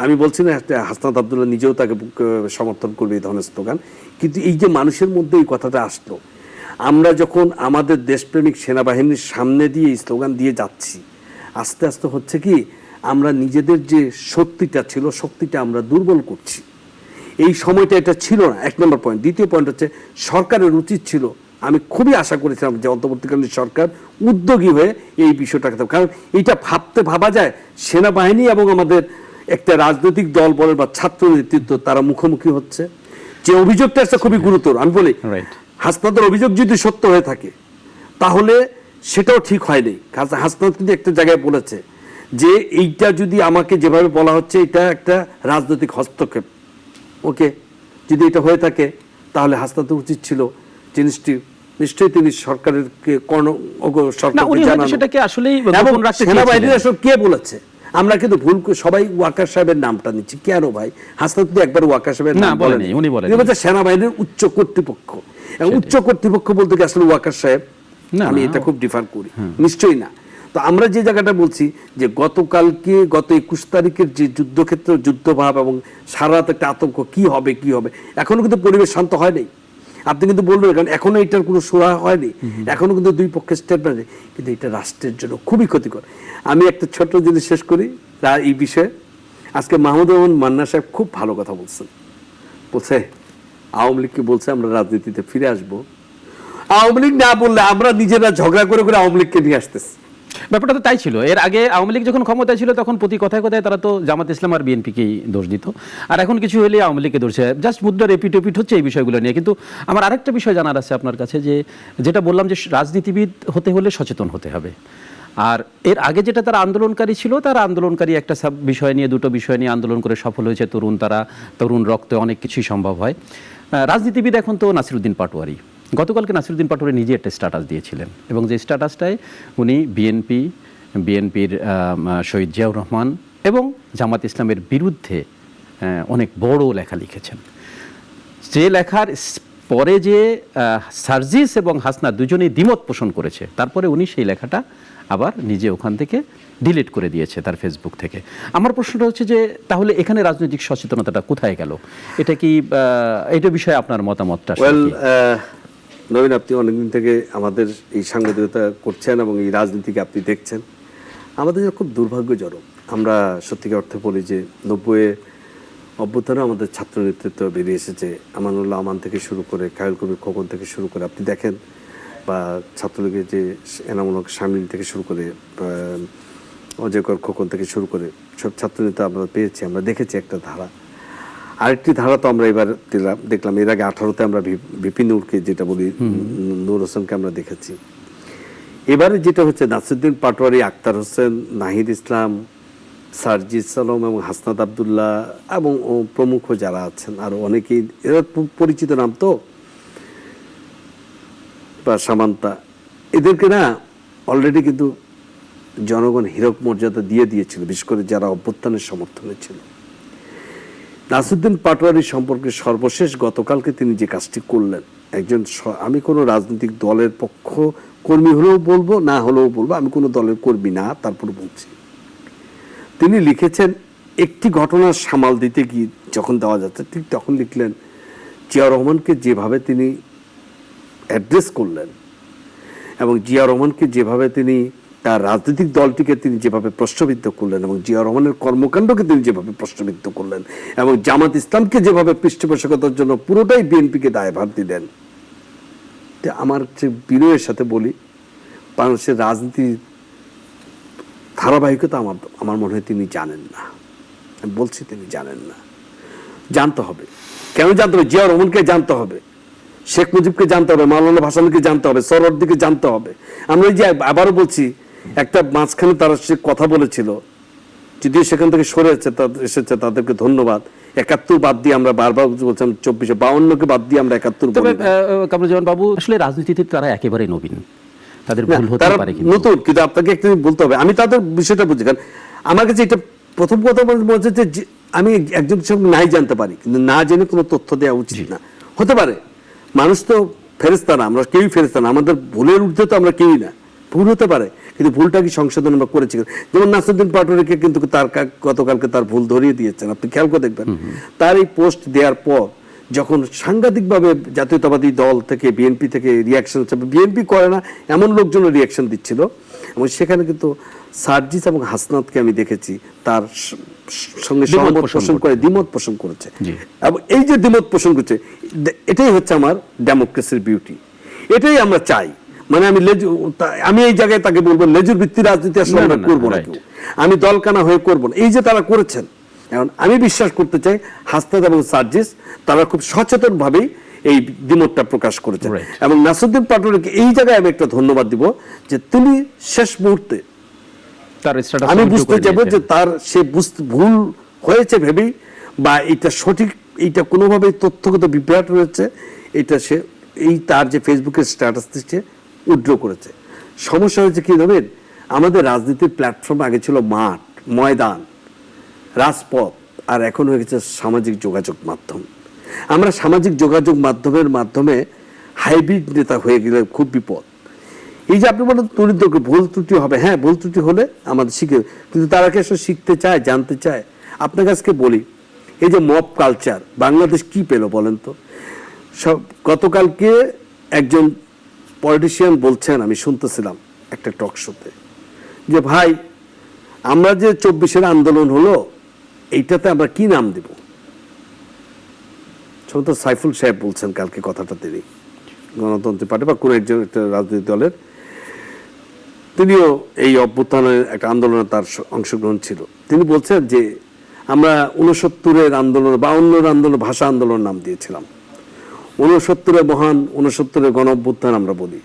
আমি বলছি না হাসনাত আব্দুল্লাহ নিজেও তাকে সমর্থন করবে এই ধরনের স্লোগান, কিন্তু এই যে মানুষের মধ্যে এই কথাটা আসলো, আমরা যখন আমাদের দেশপ্রেমিক সেনাবাহিনীর সামনে দিয়ে এই স্লোগান দিয়ে যাচ্ছি, আস্তে আস্তে হচ্ছে কি আমরা নিজেদের যে শক্তিটা ছিল শক্তিটা আমরা দুর্বল করছি। এই সময়টা এটা ছিল না, এক নম্বর পয়েন্ট। দ্বিতীয় পয়েন্ট হচ্ছে সরকারের উচিত ছিল, আমি খুবই আশা করেছিলাম যে অন্তর্বর্তীকালীন সরকার উদ্যোগী হয়ে এই বিষয়টাকে, কারণ এটা ভাবা যায় সেনাবাহিনী এবং আমাদের একটা রাজনৈতিক দল বলে বা ছাত্র নেতৃত্ব তারা মুখোমুখি হচ্ছে, যে অভিযোগটা আছে খুবই গুরুতর। আমি বলি হাসনাতের অভিযোগ যদি সত্য হয়ে থাকে তাহলে সেটাও ঠিক হয়নি। হাসনাত কিন্তু একটা জায়গায় বলেছে যে এইটা যদি আমাকে যেভাবে বলা হচ্ছে এটা একটা রাজনৈতিক হস্তক্ষেপ। ওকে, যদি এটা হয়ে থাকে তাহলে হাসনাতের উচিত ছিল জিনিসটি নিশ্চয়ই তিনি সরকারের সেনাবাহিনীর আসলে কে বলেছে। আমরা কিন্তু ভুল সবাই ওয়াকার সাহেবের নামটা নিচ্ছি কেন ভাই? হাসনাত তো একবার ওয়াকার সাহেবের নাম বলেনি, উনি বলেছেন সেনাবাহিনীর উচ্চ কর্তৃপক্ষ। উচ্চ কর্তৃপক্ষ বলতে কি আসলে ওয়াকার সাহেব? আমি এটা খুব ডিফার করি, নিশ্চয়ই না। তো আমরা যে জায়গাটা বলছি যে গত 21 তারিখের যে যুদ্ধক্ষেত্র যুদ্ধভাব এবং সারা রাত একটা আতঙ্ক, কি হবে এখনো কিন্তু পরিবেশ শান্ত হয়নি। আপনি কিন্তু বলবেন কারণ এখনো এটার কোনো সুরা হয়নি, এখনো কিন্তু দুই পক্ষের স্টেটমেন্ট, কিন্তু এটা রাষ্ট্রের জন্য খুবই ক্ষতিকর। আমি একটা ছোট্ট জিনিস শেষ করি এই বিষয়ে। আজকে মাহমুদুর রহমান মান্না সাহেব খুব ভালো কথা বলছে আওয়ামী লীগকে বলছে আমরা রাজনীতিতে ফিরে আসবো। আওয়ামী লীগ না বললে আমরা নিজেরা ঝগড়া করে আওয়ামী লীগকে নিয়ে আসতেছি। ব্যাপারটা তো তাই ছিল। এর আগে আওয়ামী লীগ যখন ক্ষমতায় ছিল তখন প্রতি কথায় কথায় তারা তো জামাত ইসলাম আর বিএনপিকেই দোষ দিত, আর এখন কিছু হলে আওয়ামী লীগকে দোষ। জাস্ট মুদ্রা রিপিট হচ্ছে এই বিষয়গুলো নিয়ে। কিন্তু আমার আরেকটা বিষয় জানার আছে আপনার কাছে, যে যেটা বললাম যে রাজনীতিবিদ হতে হলে সচেতন হতে হবে। আর এর আগে যেটা তারা আন্দোলনকারী ছিল, তারা আন্দোলনকারী একটা বিষয় নিয়ে, দুটো বিষয় নিয়ে আন্দোলন করে সফল হয়েছে। তরুণ রক্তে অনেক কিছুই সম্ভব হয়। রাজনীতিবিদ এখন তো নাসিরউদ্দিন পাটোয়ারি। গতকালকে নাসিরউদ্দিন পাটোয়ারি নিজে একটা স্ট্যাটাস দিয়েছিলেন, এবং যে স্ট্যাটাসটায় উনি বিএনপির শহীদ জিয়াউর রহমান এবং জামাত ইসলামের বিরুদ্ধে অনেক বড় লেখা লিখেছেন। যে লেখার পরে যে সার্জিস এবং হাসনা দুজনেই দ্বিমত পোষণ করেছে, তারপরে উনি সেই লেখাটা আবার নিজে ওখান থেকে ডিলিট করে দিয়েছে তার ফেসবুক থেকে। আমার প্রশ্নটা হচ্ছে যে তাহলে এখানে রাজনৈতিক সচেতনতাটা কোথায় গেল? এটা কি এটা বিষয়ে আপনার মতামতটা? নবীন, আপনি অনেকদিন থেকে আমাদের এই সাংবাদিকতা করছেন এবং এই রাজনীতিকে আপনি দেখছেন। আমাদের খুব দুর্ভাগ্যজনক, আমরা সত্যিকার অর্থে বলি যে 90-এ অভ্যুত্থানে আমাদের ছাত্র নেতৃত্ব বেরিয়ে এসেছে। আমানুল্লাহ আমান থেকে শুরু করে, খায়রুল কবির খোকন থেকে শুরু করে আপনি দেখেন, বা ছাত্রলীগের যে এনামুল হক শামীম থেকে শুরু করে, অজয়কর খোকন থেকে শুরু করে সব ছাত্রনেতা আমরা পেয়েছি। আমরা দেখেছি একটা ধারা। আরেকটি ধারা তো আমরা এবার দেখলাম, এর আগে 18-তে আমরা বিপিন নূরকে যেটা বলি, নূর হোসেনকে আমরা দেখেছি। এবারে যেটা হচ্ছে নাসিরউদ্দিন পাটোয়ারি, আক্তার হোসেন, নাহিদ ইসলাম, সার্জিস আলম এবং হাসনাত আবদুল্লাহ এবং প্রমুখ যারা আছেন আরো অনেকেই, এরা পরিচিত নাম তো, বা সামান্তা, এদেরকে না অলরেডি কিন্তু জনগণ হীরক মর্যাদা দিয়ে দিয়েছিল, বিশেষ করে যারা অভ্যুত্থানের সমর্থনে ছিল। নাসিরউদ্দিন পাটোয়ারি সম্পর্কে সর্বশেষ গতকালকে তিনি যে কাজটি করলেন, একজন, আমি কোনো রাজনৈতিক দলের পক্ষ কর্মী হলেও বলবো, না হলেও বলবো, আমি কোনো দলের কর্মী না, তারপর বলছি, তিনি লিখেছেন একটি ঘটনার সামাল দিতে গিয়ে যখন দেওয়া যাচ্ছে ঠিক তখন লিখলেন জিয়াউর রহমানকে যেভাবে তিনি অ্যাড্রেস করলেন এবং জিয়াউর রহমানকে যেভাবে তিনি তার রাজনৈতিক দলটিকে তিনি যেভাবে প্রশ্নবিদ্ধ করলেন এবং জিয়াউর রহমানের কর্মকাণ্ডকে তিনি যেভাবে প্রশ্নবিদ্ধ করলেন এবং জামাত ইসলামকে যেভাবে পৃষ্ঠপোষকতার জন্য পুরোটাই বিএনপিকে দায়ভার দিলেন, আমার যে বিনয়ের সাথে বলি, বাংলাদেশের রাজনীতির ধারাবাহিকতা আমার মনে হয় তিনি জানেন না। আমি বলছি তিনি জানেন না। জানতে হবে। কেন জানতে হবে? জিয়াউর রহমানকে জানতে হবে, শেখ মুজিবকে জানতে হবে, মাওলানা ভাসানীকে জানতে হবে, সরওয়ার্দীকে জানতে হবে। আমরা যে আবারও বলছি, একটা মাঝখানে তারা সে কথা বলেছিল, যদিও সেখান থেকে সরে এসেছে, তাদেরকে ধন্যবাদ। 71 বাদ দিয়ে আমরা বারবার বলছিলাম 54-52কে বাদ দিয়ে আমরা 71 বলি। কামরুজ্জামান বাবু, আসলে রাজনীতিতে তারা একেবারে নবীন, তাদের ভুল হতে পারে, কিন্তু নতুন, কিন্তু আপনাকে একটা বলতে হবে, আমি তাদের বিষয়টা বুঝি। কারণ আমার কাছে এটা প্রথম কথা মনে হচ্ছে যে আমি একজন সঙ্গে নাই জানতে পারি, কিন্তু না জেনে কোনো তথ্য দেওয়া উচিত না। হতে পারে, মানুষ তো ফেরেশতা না, আমরা কেউই ফেরেশতা না, আমাদের ভুলের ঊর্ধ্বে তো আমরা কেউই না, ভুল হতে পারে, কিন্তু ভুলটা কি সংশোধন আমরা করেছি। যেমন নাসিরউদ্দিন পাটোয়ারিকে কিন্তু তার গতকালকে তার ভুল ধরিয়ে দিয়েছেন, আপনি খেয়াল করে দেখবেন। তার এই পোস্ট দেওয়ার পর যখন সাংঘাতিকভাবে জাতীয়তাবাদী দল থেকে বিএনপি থেকে রিয়াকশন হচ্ছে, বিএনপি করে না এমন লোকজনও রিয়াকশন দিচ্ছিল, এবং সেখানে কিন্তু সার্জিস এবং হাসনাতকে আমি দেখেছি তার সঙ্গে সহমত পোষণ করে দ্বিমত পোষণ করেছে। এবং এই যে দ্বিমত পোষণ করছে, এটাই হচ্ছে আমার ডেমোক্রেসির বিউটি, এটাই আমরা চাই। মানে আমি এই জায়গায় তাকে বলবো লেজুর ভিত্তি রাজনীতি আসলে আমরা করবো না, কেউ আমি দলকানা হয়ে করবো না, এই যে তারা করেছেন। এখন আমি বিশ্বাস করতে চাই হাসনাত এবং সার্জিস তারা খুব সচেতন ভাবেই এই দ্বিমতটা প্রকাশ করেছেন, এবং নাসিরউদ্দিন পাটোয়ারিকে এই জায়গায় আমি একটা ধন্যবাদ দিব যে তিনি শেষ মুহূর্তে আমি বুঝতে চাইবো যে তার সে ভুল হয়েছে ভেবেই, বা এটা সঠিক, এইটা কোনোভাবে তথ্যগত বিভ্রাট রয়েছে, এটা সে এই তার যে ফেসবুকের স্ট্যাটাস দিচ্ছে উইথড্র করেছে। সমস্যা হয়েছে কি জানেন, আমাদের রাজনীতির প্ল্যাটফর্ম আগে ছিল মাঠ, ময়দান, রাজপথ, আর এখন হয়ে গেছে সামাজিক যোগাযোগ মাধ্যম। আমরা সামাজিক যোগাযোগ মাধ্যমে হাইব্রিড নেতা হয়ে গেলে খুব বিপদ। এই যে আপনি বলেন তরিত ভুল ত্রুটি হবে, হ্যাঁ ভুল ত্রুটি হলে আমাদের শিখে, কিন্তু তারা কি আসলে শিখতে চায়, জানতে চায়? আপনার কাছে বলি, এই যে মব কালচার বাংলাদেশ কি পেল বলেন তো? সব গতকালকে একজন পলিটিশিয়ান বলছেন, আমি শুনতেছিলাম একটা টক শোতে, যে ভাই আমরা যে 24-এর আন্দোলন হলো এইটাতে আমরা কি নাম দেব? সাইফুল সাহেব বলছেন কালকে কথাটা, তিনি গণতন্ত্র পার্টি বা কোন একজন একটা রাজনৈতিক দলের, তিনিও এই অভ্যুত্থানের একটা আন্দোলনে তার অংশগ্রহণ ছিল। তিনি বলছেন যে আমরা 69-এর আন্দোলন, 52-এর আন্দোলন ভাষা আন্দোলন নাম দিয়েছিলাম, 69-এ মহান 69-এর গণ অভ্যুত্থান আমরা বলি,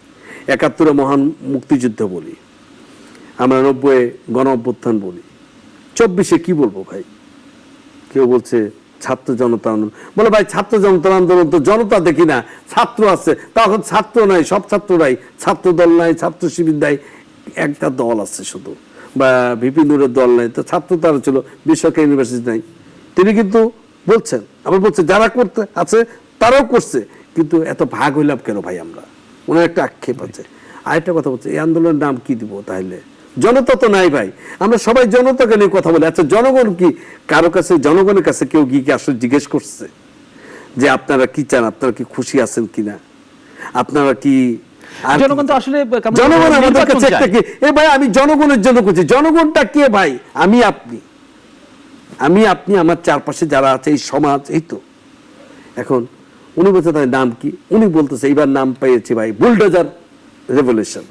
71-এ মহান মুক্তিযুদ্ধ বলি, আমরা 90-এ গণ অভ্যুত্থান বলি, 24-এ কি বলবো ভাই? কেউ বলছে ছাত্র জনতা আন্দোলন। বলে ভাই ছাত্র জনতা আন্দোলন তো জনতা দেখি না, ছাত্র আছে, তখন ছাত্র নাই, সব ছাত্ররাই, ছাত্র দল নাই, ছাত্র শিবির নাই, একটা দল আছে শুধু, বা ভিপি নুরের দল নাই, তো ছাত্র তারা ছিল, বেসরকারি ইউনিভার্সিটি নাই। তিনি কিন্তু বলছেন, আবার বলছে যারা করতে আছে তারাও করছে, কিন্তু এত ভাগ হইলাম কেন ভাই? আমরা ওনার একটা আক্ষেপ আছে। আরেকটা কথা বলছে, এই আন্দোলনের নাম কি দিব তাহলে? জনতা তো নাই ভাই, আমরা সবাই জনতাকে নিয়ে কথা বলি। আচ্ছা জনগণ কি, কারো কাছে জনগণের কাছে কেউ গিয়ে আসলে জিজ্ঞেস করছে যে আপনারা কি চান, আপনারা কি খুশি আছেন কিনা, আপনারা কি? জনগণ তো আসলে জনগণ আমাদের কাছে একটা কি, এ ভাই আমি জনগণের জন্য করছি, জনগণটা কে ভাই? আমি আপনি আমার চারপাশে যারা আছে, এই সমাজ, এই তো। এখন উনি বলছে তার নাম কি? উনি বলতেছে এইবার নাম পেয়েছে ভাই বুলডোজার রেভলিউশন।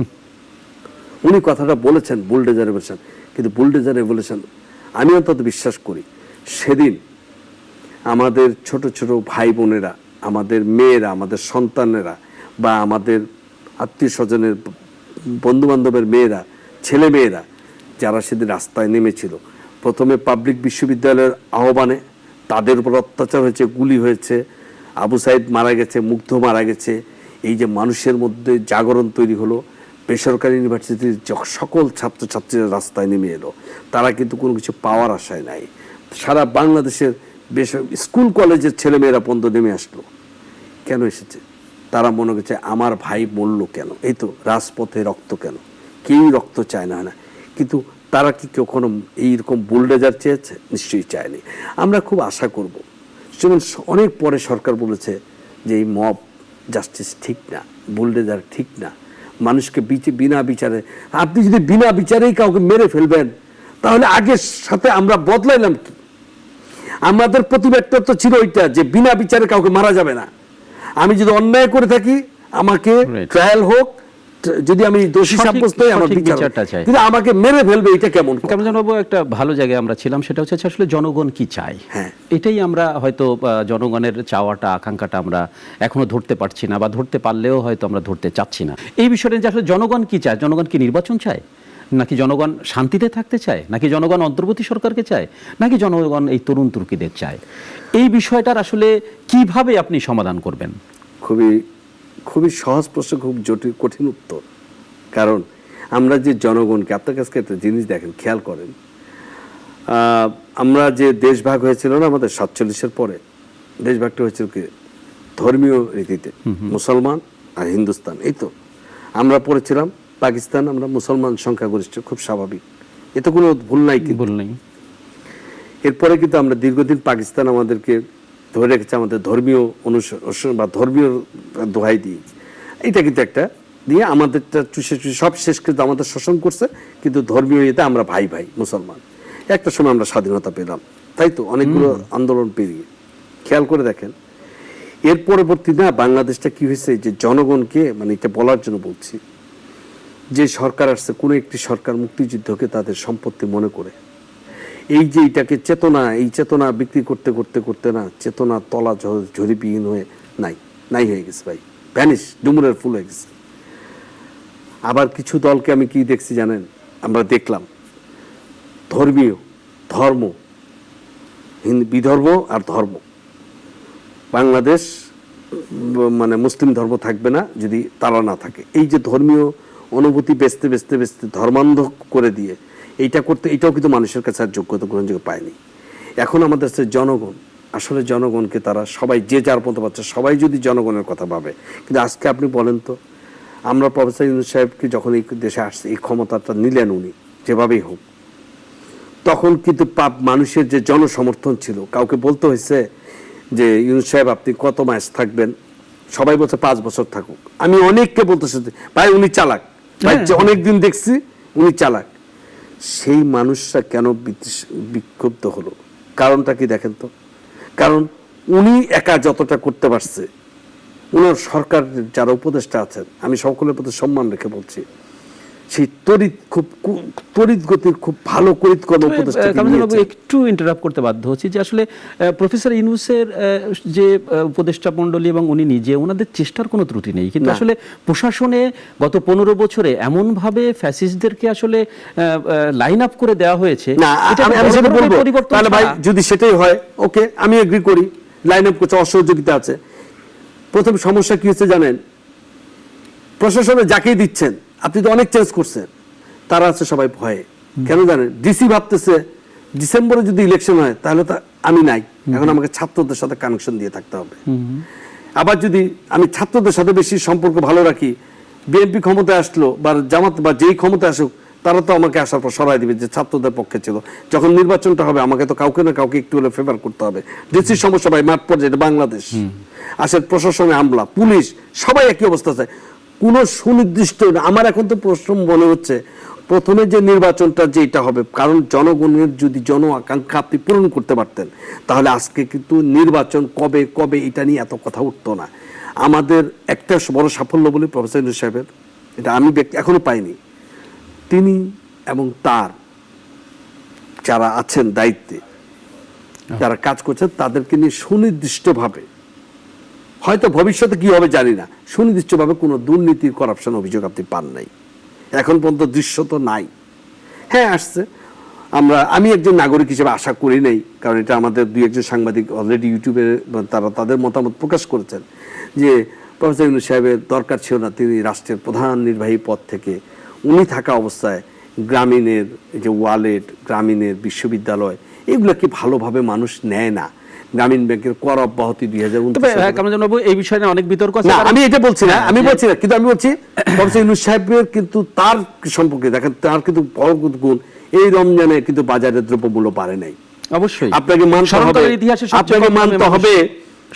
উনি কথাটা বলেছেন বুলডোজার রেভলিউশন, কিন্তু বুলডোজার রেভলিউশন আমি অন্তত বিশ্বাস করি সেদিন আমাদের ছোট ছোট ভাই বোনেরা, আমাদের মেয়েরা, আমাদের সন্তানেরা, বা আমাদের আত্মীয় স্বজনের বন্ধু বান্ধবের মেয়েরা, ছেলে মেয়েরা যারা সেদিন রাস্তায় নেমেছিল, প্রথমে পাবলিক বিশ্ববিদ্যালয়ের আহ্বানে তাদের উপর অত্যাচার হয়েছে, গুলি হয়েছে, আবু সাইদ মারা গেছে, মুগ্ধ মারা গেছে, এই যে মানুষের মধ্যে জাগরণ তৈরি হলো, বেসরকারি ইউনিভার্সিটির সকল ছাত্রছাত্রীরা রাস্তায় নেমে এলো। তারা কিন্তু কোনো কিছু পাওয়ার আশায় নাই। সারা বাংলাদেশের স্কুল কলেজের ছেলেমেয়েরা পর্যন্ত নেমে আসলো। কেন এসেছে? তারা মনে করছে আমার ভাই মরল কেন, এই তো রাজপথে রক্ত কেন? কেউই রক্ত চায় না, কিন্তু তারা কি কখনো এইরকম বুলডোজার চেয়েছে? নিশ্চয়ই চায়নি। আমরা খুব আশা করব, যেমন অনেক পরে সরকার বলেছে যে এই মব জাস্টিস ঠিক না, বুলডোজার ঠিক না, মানুষকে বিনা বিচারে, আপনি যদি বিনা বিচারেই কাউকে মেরে ফেলবেন তাহলে আগের সাথে আমরা বদলাইলাম কি? আমাদের প্রতিবাদটা তো ছিল ওইটা যে বিনা বিচারে কাউকে মারা যাবে না। আমি যদি অন্যায় করে থাকি আমাকে ট্রায়াল হোক, যদি আমি দোষী সাব্যস্ত হই আমার বিচারটা চাই, কিন্তু আমাকে মেরে ফেলবে এটা কেমন? কেমন জানাবো? একটা ভালো জায়গায় আমরা ছিলাম, সেটা হচ্ছে আসলে জনগণ কি চায়। এটাই আমরা হয়তো জনগণের চাওয়াটা, আকাঙ্ক্ষাটা আমরা এখনো ধরতে পারছি না, বা ধরতে পারলেও হয়তো আমরা ধরতে চাচ্ছি না। এই বিষয়টা যে আসলে জনগণ কি চায়, জনগণ কি নির্বাচন চায়, নাকি জনগণ শান্তিতে থাকতে চায়, নাকি জনগণ অন্তর্বর্তী সরকারকে চায়, নাকি জনগণ এই তরুণ তুর্কিদের চায়, এই বিষয়টার আসলে কিভাবে আপনি সমাধান করবেন? খুবই সহজ প্রশ্ন, খুব জটিল কঠিন উত্তর। কারণ আমরা যে জনগণকে, আপনার কাছে একটা জিনিস দেখেন, খেয়াল করেন, আমরা যে দেশ ভাগ হয়েছিল না আমাদের 47-এর পরে, দেশ ভাগটা হয়েছিল কি ধর্মীয় রীতিতে, মুসলমান আর হিন্দুস্তান। এই তো আমরা পড়েছিলাম পাকিস্তান, আমরা মুসলমান সংখ্যাগরিষ্ঠ, খুব স্বাভাবিক, এতে কোনো ভুল নাই, ভুল নেই। এরপরে কিন্তু আমরা দীর্ঘদিন পাকিস্তান আমাদেরকে ধরে রেখেছে আমাদের ধর্মীয় অনুশাসন বা ধর্মীয় দোহাই দিয়ে, এটা কিন্তু একটা দিয়ে আমাদেরটা চুষে চুষে সব শেষ কিন্তু আমাদের শোষণ করছে, কিন্তু ধর্মীয় ইয়েতে আমরা ভাই ভাই মুসলমান। একটা সময় আমরা স্বাধীনতা পেলাম, তাই তো অনেকগুলো আন্দোলন পেরিয়ে। খেয়াল করে দেখেন এর পরবর্তী না বাংলাদেশটা কি হয়েছে, যে জনগণকে, মানে এটা বলার জন্য বলছি, যে সরকার আসছে কোনো একটি সরকার মুক্তিযুদ্ধকে তাদের সম্পত্তি মনে করে এই যে এটাকে চেতনা, এই চেতনা বিক্রি করতে করতে করতে না চেতনা তলা ঝরিবিহীন হয়ে নাই হয়ে গেছে ভাই, ভ্যানিশ, ডুমুরের ফুল হয়ে গেছে। আবার কিছু দলকে আমি কি দেখছি জানেন, আমরা দেখলাম ধর্ম বিধর্ম আর ধর্ম, বাংলাদেশ মানে মুসলিম ধর্ম থাকবে না যদি তারা না থাকে। এই যে ধর্মীয় অনুভূতি বেচতে বেচতে বেচতে ধর্মান্ধ করে দিয়ে এইটা করতে, এটাও কিন্তু মানুষের কাছে আর যোগ্যতা গ্রহণযোগ্য পায়নি। এখন আমাদের জনগণ, আসলে জনগণকে তারা সবাই যে যার মতো পাচ্ছে, সবাই যদি জনগণের কথা ভাবে। কিন্তু আজকে আপনি বলেন তো, আমরা প্রফেসর ইউনূস সাহেবকে যখন এই দেশে আসছে, এই ক্ষমতাটা নিলেন উনি যেভাবেই হোক, তখন কিন্তু মানুষের যে জনসমর্থন ছিল, কাউকে বলতে হয়েছে যে ইউনূস সাহেব আপনি কত মাস থাকবেন, সবাই বলছে 5 বছর থাকুক। আমি অনেককে বলতেছি ভাই উনি চালাক, ভাই অনেকদিন দেখছি উনি চালাক। সেই মানুষরা কেন বিক্ষুব্ধ হলো? কারণটা কি দেখেন তো? কারণ উনি একা যতটা করতে পারছে, ওনার সরকার যারা উপদেষ্টা আছেন, আমি সকলের প্রতি সম্মান রেখে বলছি, সেই তড়িৎ গতির খুব ভালো একটু ইন্টারাপ্ট করতে বাধ্য হচ্ছি যে আসলে প্রফেসর ইউনূসের যে উপদেষ্টা মণ্ডলী এবং উনি নিজে, ওনাদের চেষ্টার কোনো ত্রুটি নেই, কিন্তু আসলে প্রশাসনে গত 15 বছরে এমন ভাবে ফ্যাসিস্টদেরকে আসলে লাইন আপ করে দেওয়া হয়েছে। তাহলে ভাই যদি সেটাই হয়, ওকে আমি এগ্রি করি, লাইন আপ করছে, অসহযোগিতা আছে। প্রথম সমস্যা কি হচ্ছে জানেন, প্রশাসনে যাকেই দিচ্ছেন, আপনি তো অনেক চেঞ্জ করছেন, তারা আছে সবাই ভয়ে। কেন জানেন? ডিসি ভাবতেছে ডিসেম্বরে যদি ইলেকশন হয় তাহলে তো আমি নাই, এখন আমাকে ছাত্রদের সাথে কানেকশন দিয়ে থাকতে হবে। আবার যদি আমি ছাত্রদের সাথে বেশি সম্পর্ক ভালো রাখি, বিএনপি ক্ষমতায় আসলো বা জামাত বা যেই ক্ষমতায় আসুক, তারা তো আমাকে আসার পর সরাই দিবে যে ছাত্রদের পক্ষে ছিল। যখন নির্বাচনটা হবে আমাকে তো কাউকে না কাউকে একটু হলে ফেভার করতে হবে। ডিসির সমস্যা ভাই মাঠ পর্যায়ে, এটা বাংলাদেশ। আসলে প্রশাসনে আমলা, পুলিশ সবাই একই অবস্থা চায়, কোনো সুনির্দিষ্ট। আমার এখন তো প্রশ্ন মনে হচ্ছে প্রথমে যে নির্বাচনটা যেটা হবে, কারণ জনগণের যদি জন আকাঙ্ক্ষা আপনি পূরণ করতে পারতেন, তাহলে আজকে কিন্তু নির্বাচন কবে কবে এটা নিয়ে এত কথা উঠতো না। আমাদের একটা বড় সাফল্য বলি প্রফেসর ইউনূস সাহেবের, এটা আমি এখনো পাইনি, তিনি এবং তার যারা আছেন দায়িত্বে, যারা কাজ করছেন, তাদেরকে নিয়ে সুনির্দিষ্টভাবে, হয়তো ভবিষ্যতে কি হবে জানি না, সুনির্দিষ্টভাবে কোনো দুর্নীতির করাপশন অভিযোগ আপনি পান নাই, এখন পর্যন্ত দৃশ্যত নাই। হ্যাঁ আসছে, আমি একজন নাগরিক হিসেবে আশা করি নাই, কারণ এটা আমাদের 2-1 সাংবাদিক অলরেডি ইউটিউবে তারা তাদের মতামত প্রকাশ করেছেন যে প্রফেসর ইউনূস সাহেবের দরকার ছিল না, তিনি রাষ্ট্রের প্রধান নির্বাহী পদ থেকে উনি থাকা অবস্থায় গ্রামীণের যে ওয়ালেট, গ্রামীণের বিশ্ববিদ্যালয়, এগুলো কি ভালোভাবে মানুষ নেয় না। গ্রামীণ ব্যাংকের কর অব্যাহতি 2029 এই বিষয়ে অনেক বিতর্ক আছে। আমি এটা বলছি না, কিন্তু আমি বলছি প্রফেসর ইউনূস সাহেবের কিন্তু তার সম্পর্কে দেখেন, তার কিন্তু বড় গুণ, এই রমজানে কিন্তু বাজারে দ্রব্যমূল্য বাড়ে নাই। অবশ্যই আপনাকে মানতে হবে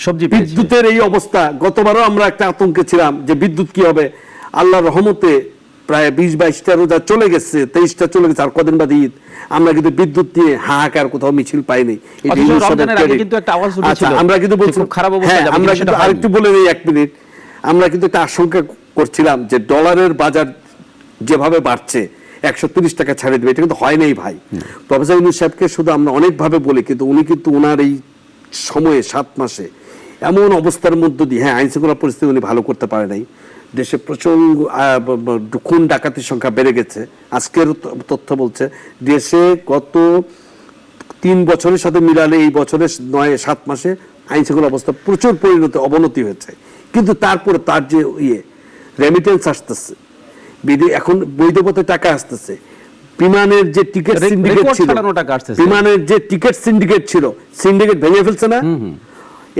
সবজি বিদ্যুতের এই অবস্থা। গতবারও আমরা একটা আতঙ্কে ছিলাম যে বিদ্যুৎ কি হবে, আল্লাহর রহমতে প্রায় 20-22টা রোজা চলে গেছে, 23টা চলে গেছে, আর কদিন বাদে ঈদ। আমরা কিন্তু বিদ্যুৎ নিয়ে হাহাকার কোথাও মিছিল পাইনি। আমরা কিন্তু বলছি খারাপ অবস্থা। আমরা কিন্তু আরেকটু বলে নেই 1 মিনিট, আমরা কিন্তু একটা আশঙ্কা করছিলাম যে ডলারের বাজার যেভাবে বাড়ছে 130 টাকা ছাড়ে দেবে, এটা কিন্তু হয় নাই ভাই। প্রফেসর ইউনূস সাহেবকে শুধু আমরা অনেকভাবে বলি, কিন্তু উনি কিন্তু ওনার এই সময়ে 7 মাসে এমন অবস্থার মধ্য দিয়ে, হ্যাঁ আইন শৃঙ্খলা পরিস্থিতি উনি ভালো করতে পারে নাই, দেশে প্রচন্ড খুন ডাকাতির সংখ্যা বেড়ে গেছে। আজকের তথ্য বলছে দেশে গত 3 বছরের সাথে মিলালে এই বছরের 9-7 মাসে আইন শৃঙ্খলা অবস্থা প্রচুর অবনতি হয়েছে। কিন্তু তারপরে তার যে রেমিটেন্স আসতেছে, এখন বৈধ পথে টাকা আসতেছে, বিমানের যে টিকিট সিন্ডিকেট ছিল, সিন্ডিকেট ভেঙে ফেলছে না,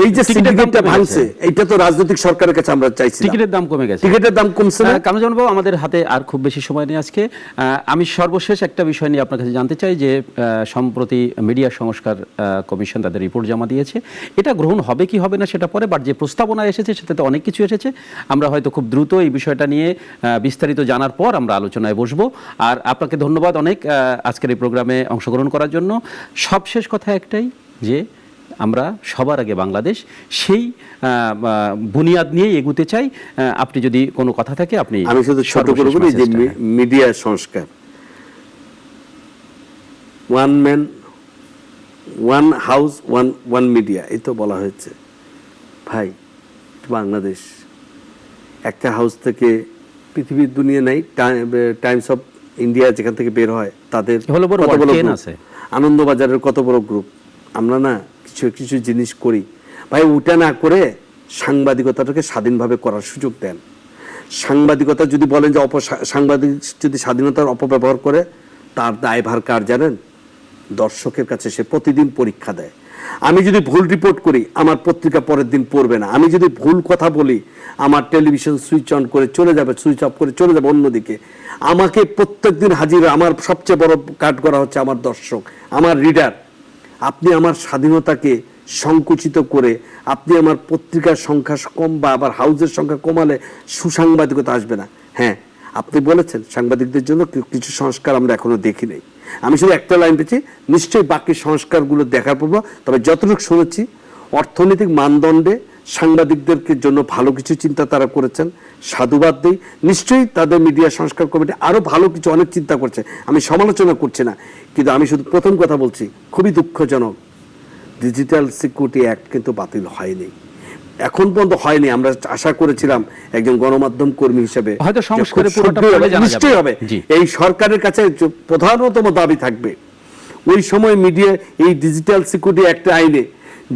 এই যে টিকিটের দাম সিন্ডিকেটটা কমে ভাঙছে, গেছে। এটা তো রাজনৈতিক সরকারের কাছে আমরা চাইছি। টিকিটের দাম কমে গেছে, টিকিটের দাম কমছে না। কামরুজ্জামান বাবু, আমাদের হাতে আর খুব বেশি সময় নেই আজকে। আমি সর্বশেষ একটা বিষয় নিয়ে আপনার কাছে জানতে চাই যে সম্প্রতি মিডিয়া সংস্কার কমিশন তাদের রিপোর্ট জমা দিয়েছে। এটা গ্রহণ হবে কি হবে না সেটা পরে, বাট যে প্রস্তাবনা এসেছে সেটাতে অনেক কিছু এসেছে। আমরা হয়তো খুব দ্রুত এই বিষয়টা নিয়ে বিস্তারিত জানার পর আমরা আলোচনায় বসবো। আর আপনাকে ধন্যবাদ অনেক আজকের এই প্রোগ্রামে অংশগ্রহণ করার জন্য। সবশেষ কথা একটাই, যে আমরা সবার আগে বাংলাদেশ, সেই বুনিয়াদ নিয়েই এগুতে চাই। আপনি যদি কোনো কথা থাকে আপনি। আমি শুধু ছোট করে বলি যে মিডিয়া সংস্কার, one man one house one media, এই তো বলা হয়েছে। ভাই, বাংলাদেশ একটা হাউস থেকে পৃথিবীর দুনিয়া নাই, টাইমস অফ ইন্ডিয়া যেখান থেকে বের হয় তাদের হলো বড় কত বড় চেন group, আছে। আনন্দবাজারের কত বড় গ্রুপ। আমরা না কিছু কিছু জিনিস করি ভাই, ওটা না করে সাংবাদিকতাটাকে স্বাধীনভাবে করার সুযোগ দেন। সাংবাদিকতা যদি বলেন যে সাংবাদিক যদি স্বাধীনতার অপব্যবহার করে, তার দায়ভার কার জানেন? দর্শকের কাছে। সে প্রতিদিন পরীক্ষা দেয়। আমি যদি ভুল রিপোর্ট করি, আমার পত্রিকা পরের দিন পড়বে না। আমি যদি ভুল কথা বলি, আমার টেলিভিশন সুইচ অন করে চলে যাবে, সুইচ অফ করে চলে যাবে অন্যদিকে। আমাকে প্রত্যেকদিন হাজির, আমার সবচেয়ে বড় কাট করা হচ্ছে আমার দর্শক, আমার রিডার। আপনি আমার স্বাধীনতাকে সংকুচিত করে আপনি আমার পত্রিকার সংখ্যা কম বা আবার হাউসের সংখ্যা কমালে সুসাংবাদিকতা আসবে না। হ্যাঁ, আপনি বলেছেন সাংবাদিকদের জন্য কিছু সংস্কার আমরা এখনো দেখি নাই। আমি শুধু একটা লাইন পেয়েছি, নিশ্চয়ই বাকি সংস্কারগুলো দেখার পর। তবে যতটুকু শুনেছি, অর্থনৈতিক মানদণ্ডে সাংবাদিকদেরকে জন্য ভালো কিছু চিন্তা তারা করেছেন, সাধুবাদ দিই। নিশ্চয়ই তাদের মিডিয়া সংস্কার কমিটি আরো ভালো কিছু অনেক চিন্তা করছে, আমি সমালোচনা করছি না। কিন্তু আমি শুধু প্রথম কথা বলছি, খুবই দুঃখজনক, ডিজিটাল সিকিউরিটি অ্যাক্ট কিন্তু বাতিল হয়নি, এখন পর্যন্ত হয়নি। আমরা আশা করেছিলাম একজন গণমাধ্যম কর্মী হিসেবে হয়তো সংস্কারের পুরোটা পরে জানা যাবে। নিশ্চয়ই হবে। এই সরকারের কাছে প্রধানতম দাবি থাকবে, ওই সময় মিডিয়া এই ডিজিটাল সিকিউরিটি অ্যাক্ট আইনে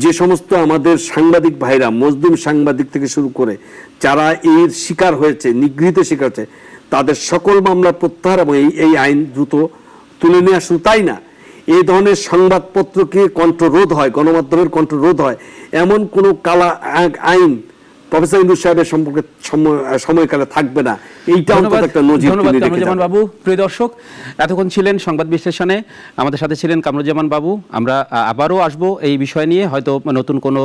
যে সমস্ত আমাদের সাংবাদিক ভাইরা, মজদুম সাংবাদিক থেকে শুরু করে যারা এর শিকার হয়েছে, নিগৃহীত শিকার হয়েছে, তাদের সকল মামলা প্রত্যাহার এবং এই আইন দ্রুত তুলে নিয়ে আসুন। তাই না, এই ধরনের সংবাদপত্রকে কণ্ঠরোধ হয়, গণমাধ্যমের কণ্ঠরোধ হয়, এমন কোনো কালা আইন প্রফেসর ইউনূস সাহেবের সম্পর্কে সময়কালে থাকবে না। এইটা অন্তত একটা নজির। ধন্যবাদ কামরুজ্জামান বাবু। প্রিয় দর্শক, এতক্ষণ ছিলেন সংবাদ বিশ্লেষণে, আমাদের সাথে ছিলেন কামরুজ্জামান বাবু। আমরা আবারও আসবো এই বিষয় নিয়ে, হয়তো নতুন কোনো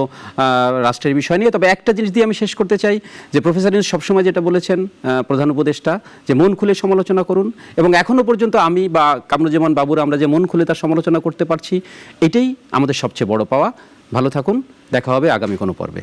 রাষ্ট্রের বিষয় নিয়ে। তবে একটা জিনিস দিয়ে আমি শেষ করতে চাই, যে প্রফেসর ইউনূস সবসময় যেটা বলেছেন, প্রধান উপদেষ্টা, যে মন খুলে সমালোচনা করুন। এবং এখনো পর্যন্ত আমি বা কামরুজ্জামান বাবুরা আমরা যে মন খুলে তার সমালোচনা করতে পারছি, এটাই আমাদের সবচেয়ে বড় পাওয়া। ভালো থাকুন, দেখা হবে আগামী কোনো পর্বে।